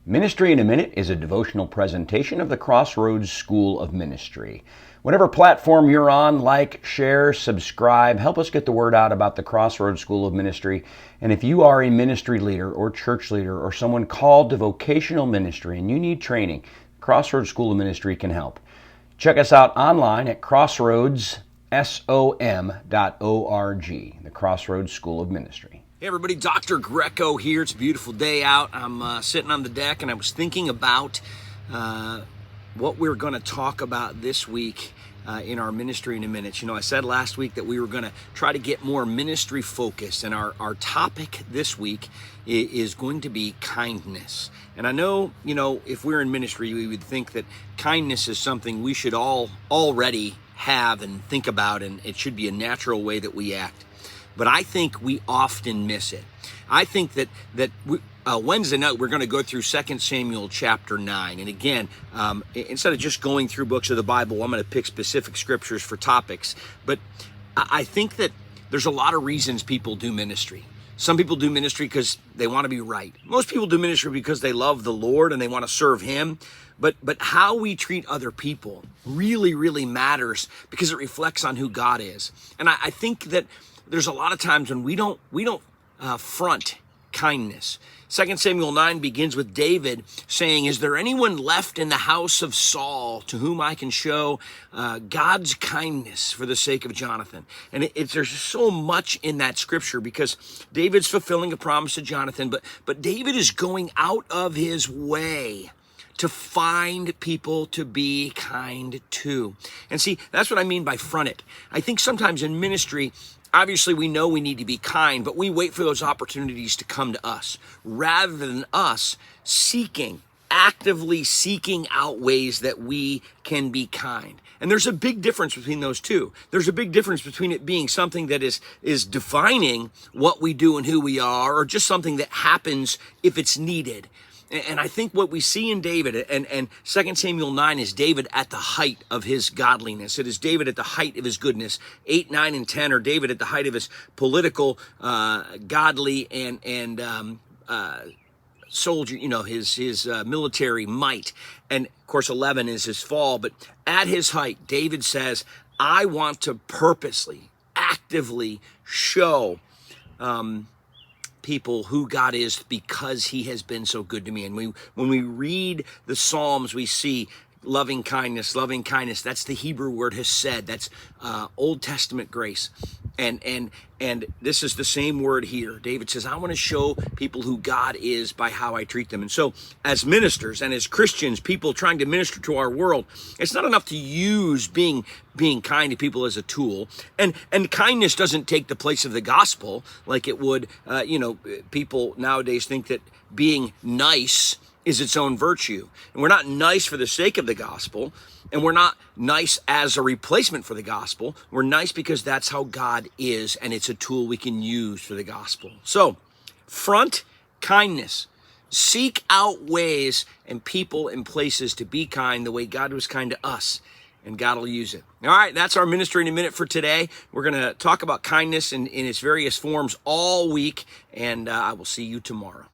Ministry in a Minute is a devotional presentation of the Crossroads School of Ministry. Whatever platform you're on, like, share, subscribe, help us get the word out about the Crossroads School of Ministry. And if you are a ministry leader or church leader or someone called to vocational ministry and you need training, Crossroads School of Ministry can help. Check us out online at crossroadsom.org, the Crossroads School of Ministry. Hey everybody, Dr. Greco here. It's a beautiful day out. I'm sitting on the deck and I was thinking about what we're going to talk about this week in our Ministry in a Minute. You know, I said last week that we were going to try to get more ministry focused, and our topic this week is going to be kindness. And I know, if we're in ministry, we would think that kindness is something we should all already have and think about, and it should be a natural way that we act. But I think we often miss it. I think that Wednesday night we're going to go through 2 Samuel chapter 9. And again, instead of just going through books of the Bible, I'm going to pick specific scriptures for topics. But I think that there's a lot of reasons people do ministry. Some people do ministry because they want to be right. Most people do ministry because they love the Lord and they want to serve Him. But how we treat other people really, really matters because it reflects on who God is. And I think that there's a lot of times when we don't front kindness. 2 Samuel 9 begins with David saying, "Is there anyone left in the house of Saul to whom I can show God's kindness for the sake of Jonathan?" And there's so much in that scripture because David's fulfilling a promise to Jonathan, but David is going out of his way to find people to be kind to. And see, that's what I mean by front it. I think sometimes in ministry, obviously, we know we need to be kind, but we wait for those opportunities to come to us rather than us actively seeking out ways that we can be kind. And there's a big difference between those two. There's a big difference between it being something that is defining what we do and who we are, or just something that happens if it's needed. And I think what we see in David, and 2 Samuel 9 is David at the height of his godliness. It is David at the height of his goodness. 8, 9, and 10 are David at the height of his political, godly, and soldier, his military might. And of course 11 is his fall. But at his height, David says, I want to purposely, actively show people who God is because He has been so good to me. And when we read the Psalms, we see loving kindness. That's the Hebrew word hesed. That's Old Testament grace. And this is the same word here. David says, I want to show people who God is by how I treat them. And so as ministers and as Christians, people trying to minister to our world, it's not enough to use being kind to people as a tool. And kindness doesn't take the place of the gospel like it would. People nowadays think that being nice is its own virtue. And we're not nice for the sake of the gospel, and we're not nice as a replacement for the gospel. We're nice because that's how God is, and it's a tool we can use for the gospel. So, front kindness. Seek out ways and people and places to be kind the way God was kind to us, and God will use it. All right, that's our Ministry in a Minute for today. We're going to talk about kindness in its various forms all week, and I will see you tomorrow.